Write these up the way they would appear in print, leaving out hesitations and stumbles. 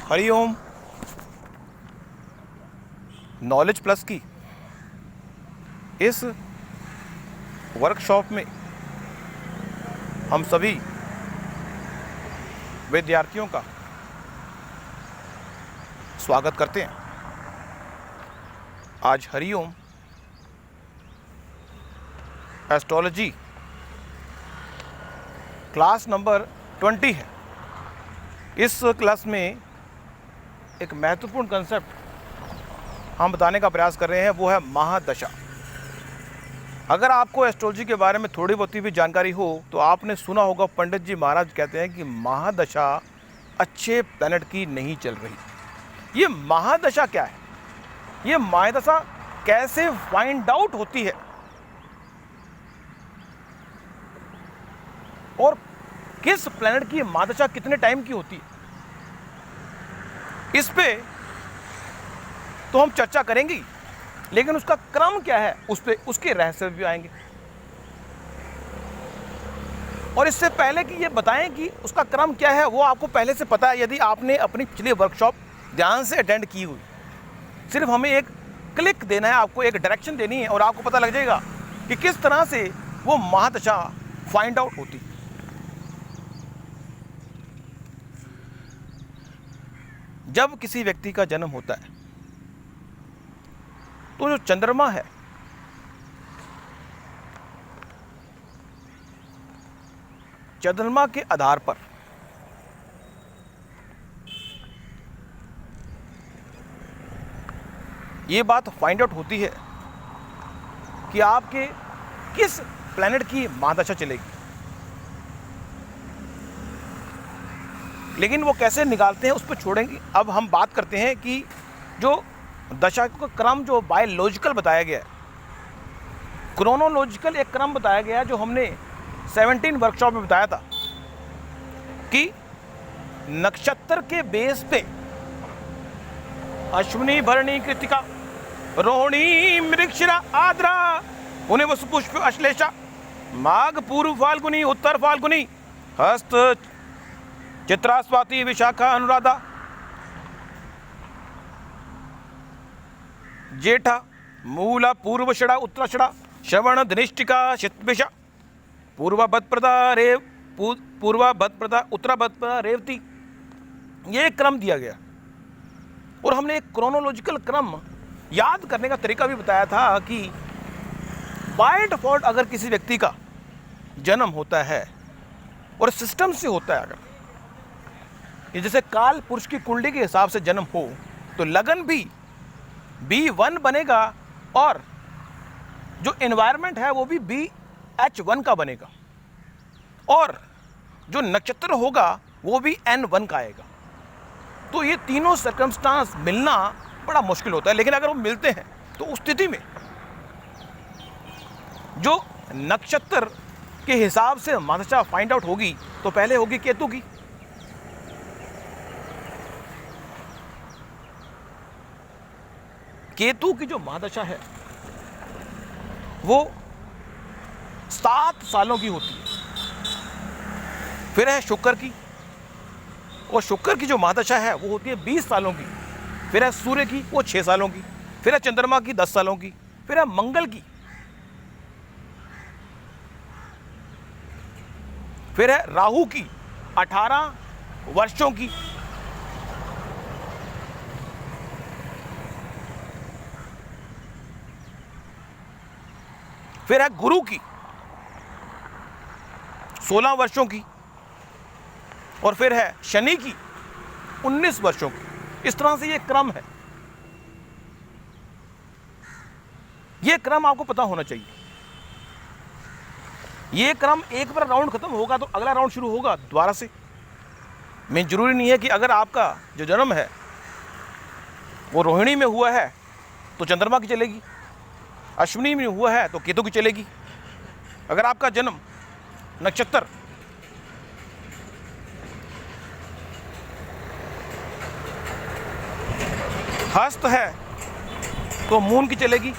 Hariom. Knowledge plus की इस workshop में हम सभी विद्यार्थियों का स्वागत करते हैं। आज हरिओम एस्ट्रोलॉजी क्लास नंबर 20 है। इस क्लास में एक महत्वपूर्ण कंसेप्ट हम बताने का प्रयास कर रहे हैं, वो है महादशा। अगर आपको एस्ट्रोलॉजी के बारे में थोड़ी बहुत भी जानकारी हो तो आपने सुना होगा, पंडित जी महाराज कहते हैं कि महादशा अच्छे प्लैनेट की नहीं चल रही। ये महादशा क्या है? ये महादशा कैसे फाइंड आउट होती है और किस प्लैनेट की महादशा कितने टाइम की होती है, इस पे तो हम चर्चा करेंगे, लेकिन उसका क्रम क्या है उस पे उसके रहस्य भी आएंगे। और इससे पहले कि ये बताएं कि उसका क्रम क्या है, वो आपको पहले से पता है यदि आपने अपनी पिछली वर्कशॉप ध्यान से अटेंड की हुई। सिर्फ हमें एक क्लिक देना है, आपको एक डायरेक्शन देनी है और आपको पता लग जाएगा कि किस तरह से वो महादशा फाइंड आउट होती है। जब किसी व्यक्ति का जन्म होता है तो जो चंद्रमा है चंद्रमा के आधार पर ये बात फाइंड आउट होती है कि आपके किस प्लैनेट की महादशा चलेगी। लेकिन वो कैसे निकालते हैं उस पर छोड़ेंगे। अब हम बात करते हैं कि जो दशा का क्रम जो बायोलॉजिकल बताया गया है, क्रोनोलॉजिकल एक क्रम बताया गया है, जो हमने 17 वर्कशॉप में बताया था कि नक्षत्र के बेस पे अश्विनी भरणी कृतिका रोहिणी मृगशिरा आद्रा पुण्य वसु पुष्प अश्लेषा माघ पूर्व फाल्गुनी उत्तर फाल्गुनी हस्त चित्रा स्वाति विशाखा अनुराधा जेठा मूला पूर्वषड़ा उत्तराषड़ा श्रवण धनिष्ठिका शतभिषा पूर्वभद्रप्रदा उत्तराभद्रप्रदा रेवती। ये क्रम दिया गया और हमने एक क्रोनोलॉजिकल क्रम याद करने का तरीका भी बताया था कि बाय डिफॉल्ट अगर किसी व्यक्ति का जन्म होता है और सिस्टम से होता है, अगर ये जैसे काल पुरुष की कुंडली के हिसाब से जन्म हो तो लगन भी B1 बनेगा और जो एनवायरनमेंट है वो भी BH1 का बनेगा और जो नक्षत्र होगा वो भी N1 का आएगा। तो ये तीनों सर्कमस्टांस मिलना बड़ा मुश्किल होता है, लेकिन अगर वो मिलते हैं तो उस स्थिति में जो नक्षत्र के हिसाब से महादशा फाइंड आउट होगी तो पहले होगी केतु की। केतु की जो महादशा है वो 7 सालों की होती है। फिर है शुक्र की, और शुक्र की जो महादशा है वो होती है 20 सालों की। फिर है सूर्य की, वो 6 सालों की। फिर है चंद्रमा की 10 सालों की। फिर है मंगल की। फिर है राहु की 18 वर्षों की। फिर है गुरु की 16 वर्षों की। और फिर है शनि की 19 वर्षों की। इस तरह से ये क्रम है। ये क्रम आपको पता होना चाहिए। ये क्रम एक बार राउंड खत्म होगा तो अगला राउंड शुरू होगा दोबारा से। मैं जरूरी नहीं है कि अगर आपका जो जन्म है वो रोहिणी में हुआ है तो चंद्रमा की चलेगी, अश्विनी में हुआ है तो केतु की चलेगी। अगर आपका जन्म नक्षत्र हस्त है तो मून की चलेगी।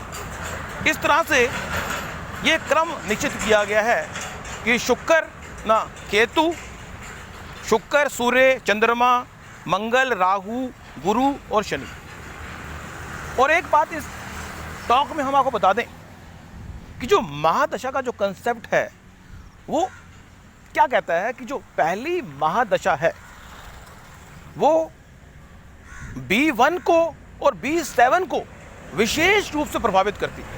इस तरह से ये क्रम निश्चित किया गया है कि शुक्र ना केतु, शुक्र सूर्य चंद्रमा मंगल, राहु, गुरु और शनि। और एक बात इस टॉक में हम आपको बता दें कि जो महादशा का जो कंसेप्ट है वो क्या कहता है कि जो पहली महादशा है वो B1 को और B7 को विशेष रूप से प्रभावित करती है।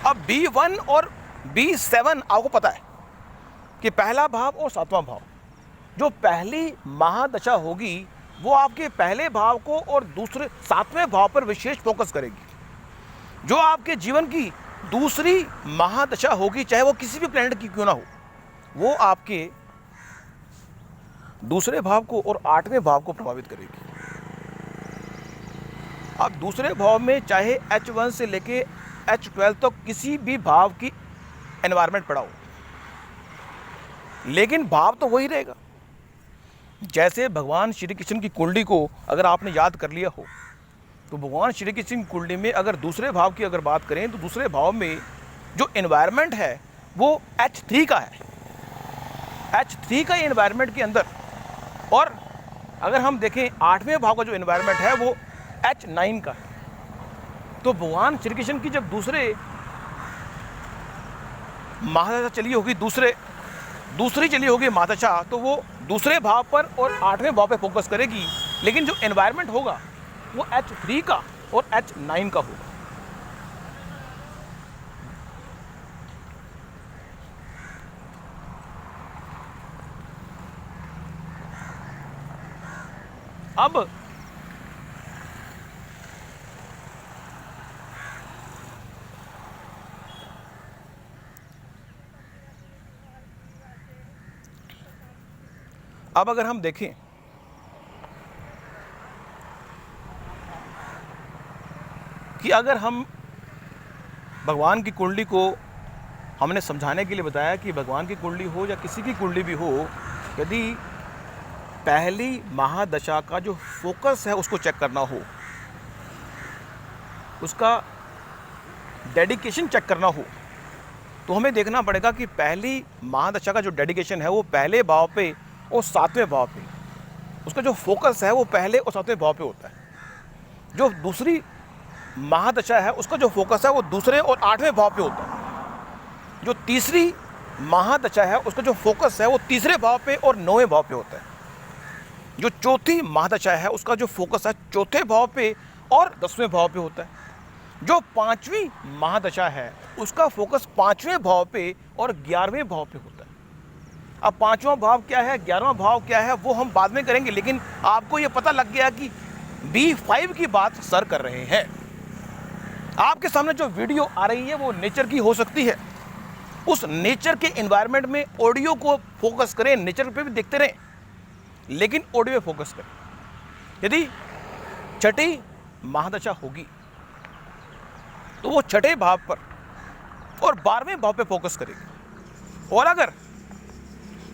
अब B1 और B7 आपको पता है कि पहला भाव और सातवां भाव, जो पहली महादशा होगी वो आपके पहले भाव को और दूसरे सातवें भाव पर विशेष फोकस करेगी। जो आपके जीवन की दूसरी महादशा होगी, चाहे वो किसी भी प्लेनेट की क्यों ना हो, वो आपके दूसरे भाव को और आठवें भाव को प्रभावित करेगी। अब दूसरे भाव में चाहे H1 से लेके H12 तक किसी भी भाव की एनवायरनमेंट पड़ा हो, लेकिन भाव तो वही रहेगा। जैसे भगवान श्री कृष्ण की कुंडली को अगर आपने याद कर लिया हो, तो भगवान श्री कृष्ण की कुंडली में अगर दूसरे भाव की अगर बात करें तो दूसरे भाव में जो एनवायरनमेंट है वो H3 का है। H3 का एनवायरनमेंट के अंदर, और अगर हम देखें आठवें भाव का जो एनवायरनमेंट है वो H9 का है। तो भगवान श्री कृष्ण की जब दूसरे महादशा चली होगी, दूसरी चली होगी महादशा, तो वो दूसरे भाव पर और आठवें भाव पे फोकस करेगी, लेकिन जो एनवायरनमेंट होगा वो H3 का और H9 का होगा। अब अगर हम देखें कि अगर हम भगवान की कुंडली को हमने समझाने के लिए बताया कि भगवान की कुंडली हो या किसी की कुंडली भी हो, यदि पहली महादशा का जो फोकस है उसको चेक करना हो, उसका डेडिकेशन चेक करना हो, तो हमें देखना पड़ेगा कि पहली महादशा का जो डेडिकेशन है वो पहले भाव पे और सातवें भाव पे, उसका जो फोकस है वो पहले और सातवें भाव पे होता है। जो दूसरी महादशा है उसका जो फोकस है वो दूसरे और आठवें भाव पे होता है। जो तीसरी महादशा है उसका जो फोकस है वो तीसरे भाव पे और नौवें भाव पे होता है। जो चौथी महादशा है उसका जो फोकस है चौथे भाव पे और 10वें भाव पे होता है। जो पांचवी महादशा है उसका फोकस 5वें भाव पे और 11वें भाव पे होता है। अब 5वां भाव क्या है, 11वां भाव क्या है, वो हम बाद में करेंगे, लेकिन आपको ये पता लग गया कि B5 की बात सर कर रहे हैं। आपके सामने जो वीडियो आ रही है वो नेचर की हो सकती है। उस नेचर के एनवायरनमेंट में ऑडियो को फोकस करें, नेचर पे भी देखते रहें, लेकिन ऑडियो पे फोकस करें। यदि छठी महादशा होगी तो वो छठे भाव पर और 12वें भाव पे फोकस करेगी, और अगर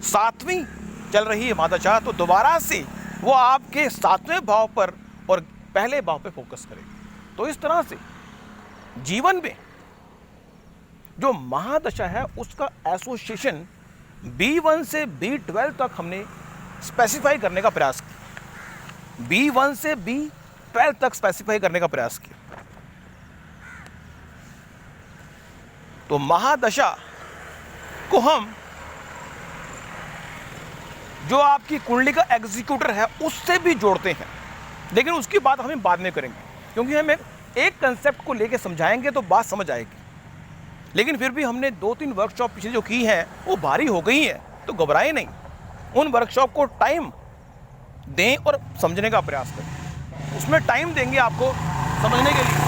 7वीं चल रही है महादशा तो दोबारा से वो आपके 7वें भाव पर और पहले भाव पे फोकस करेगी। तो इस तरह से जीवन में जो महादशा है उसका एसोसिएशन B1 से B12 तक हमने स्पेसिफाई करने का प्रयास किया। B1 से B12 तक स्पेसिफाई करने का प्रयास किया। तो महादशा को हम जो आपकी कुंडली का एग्जीक्यूटर है उससे भी जोड़ते हैं, लेकिन उसकी बात हम बाद में करेंगे, क्योंकि हम एक कंसेप्ट को लेके समझाएंगे तो बात समझ आएगी। लेकिन फिर भी हमने 2-3 वर्कशॉप पिछले जो की हैं वो भारी हो गई हैं, तो घबराएं नहीं। उन वर्कशॉप को टाइम दें और समझने का प्रयास करें। उसमें टाइम देंगे आपको समझने के लिए,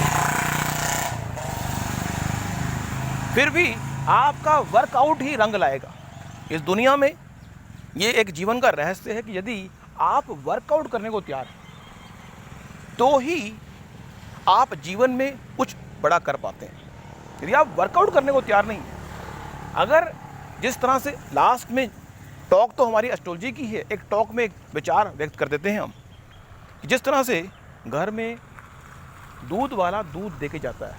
फिर भी आपका वर्कआउट ही रंग लाएगा। इस दुनिया में ये एक जीवन का रहस्य है कि यदि आप वर्कआउट करने को तैयार हैं तो ही आप जीवन में कुछ बड़ा कर पाते हैं। यदि आप वर्कआउट करने को तैयार नहीं हैं, अगर जिस तरह से लास्ट में टॉक तो हमारी एस्ट्रोलॉजी की है, एक टॉक में एक विचार व्यक्त कर देते हैं हम, जिस तरह से घर में दूध वाला दूध दे के जाता है,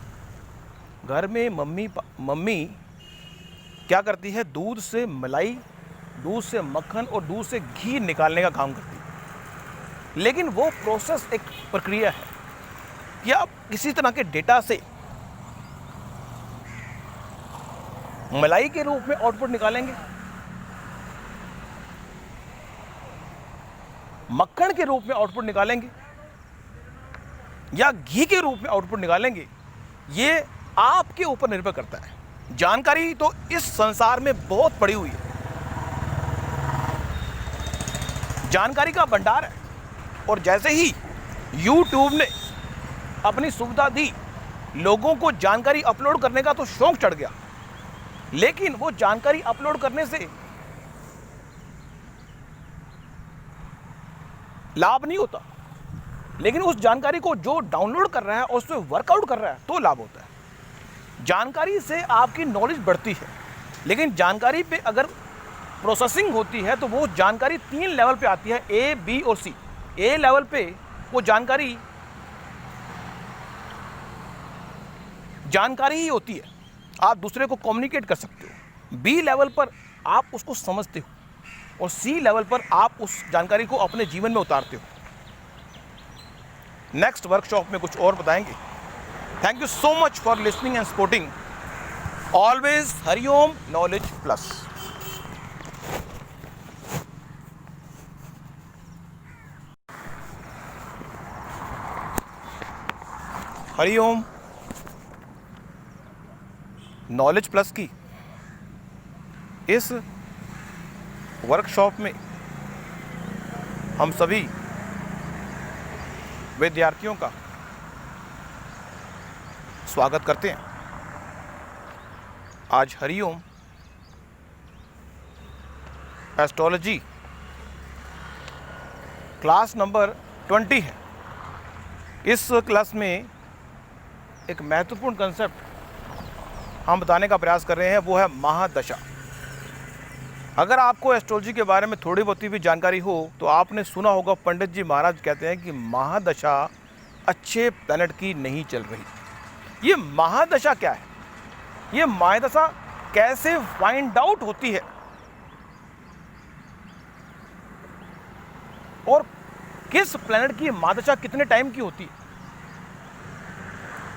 घर में मम्मी क्या करती है, दूध से मलाई दूध से मक्खन और दूध से घी निकालने का काम करती है। लेकिन वो प्रोसेस एक प्रक्रिया है कि आप किसी तरह के डेटा से मलाई के रूप में आउटपुट निकालेंगे, मक्खन के रूप में आउटपुट निकालेंगे या घी के रूप में आउटपुट निकालेंगे, ये आपके ऊपर निर्भर करता है। जानकारी तो इस संसार में बहुत पड़ी हुई है, जानकारी का भंडार है। और जैसे ही YouTube ने अपनी सुविधा दी, लोगों को जानकारी अपलोड करने का तो शौक चढ़ गया, लेकिन वो जानकारी अपलोड करने से लाभ नहीं होता, लेकिन उस जानकारी को जो डाउनलोड कर रहा है और उसमें वर्कआउट कर रहा है तो लाभ होता है। जानकारी से आपकी नॉलेज बढ़ती है, लेकिन जानकारी पे अगर प्रोसेसिंग होती है तो वो जानकारी 3 लेवल पे आती है, A, B और C। A लेवल पे वो जानकारी ही होती है, आप दूसरे को कम्युनिकेट कर सकते हो। B लेवल पर आप उसको समझते हो और C लेवल पर आप उस जानकारी को अपने जीवन में उतारते हो। नेक्स्ट वर्कशॉप में कुछ और बताएंगे। Thank you so much for listening and supporting always Hariom knowledge plus. Hariom knowledge plus की इस वर्कशॉप में हम सभी विद्यार्थियों का स्वागत करते हैं। आज हरिओम एस्ट्रोलॉजी क्लास नंबर 20 है। इस क्लास में एक महत्वपूर्ण कंसेप्ट हम बताने का प्रयास कर रहे हैं, वो है महादशा। अगर आपको एस्ट्रोलॉजी के बारे में थोड़ी बहुत भी जानकारी हो तो आपने सुना होगा, पंडित जी महाराज कहते हैं कि महादशा अच्छे प्लैनेट की नहीं चल रही। ये महादशा क्या है, ये महादशा कैसे फाइंड आउट होती है और किस प्लैनेट की महादशा कितने टाइम की होती है,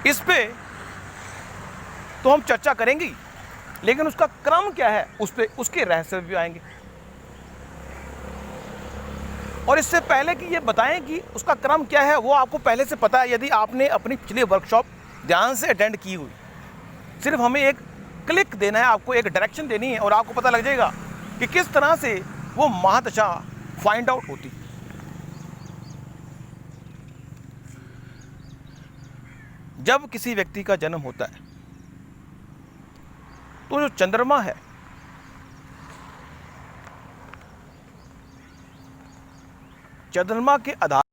इस पे तो हम चर्चा करेंगे, लेकिन उसका क्रम क्या है उस पे उसके रहस्य भी आएंगे। और इससे पहले कि ये बताएं कि उसका क्रम क्या है, वो आपको पहले से पता है यदि आपने अपनी पिछली वर्कशॉप ध्यान से अटेंड की हुई। सिर्फ हमें एक क्लिक देना है, आपको एक डायरेक्शन देनी है और आपको पता लग जाएगा कि किस तरह से वो महादशा फाइंड आउट होती। जब किसी व्यक्ति का जन्म होता है तो जो चंद्रमा है, चंद्रमा के आधार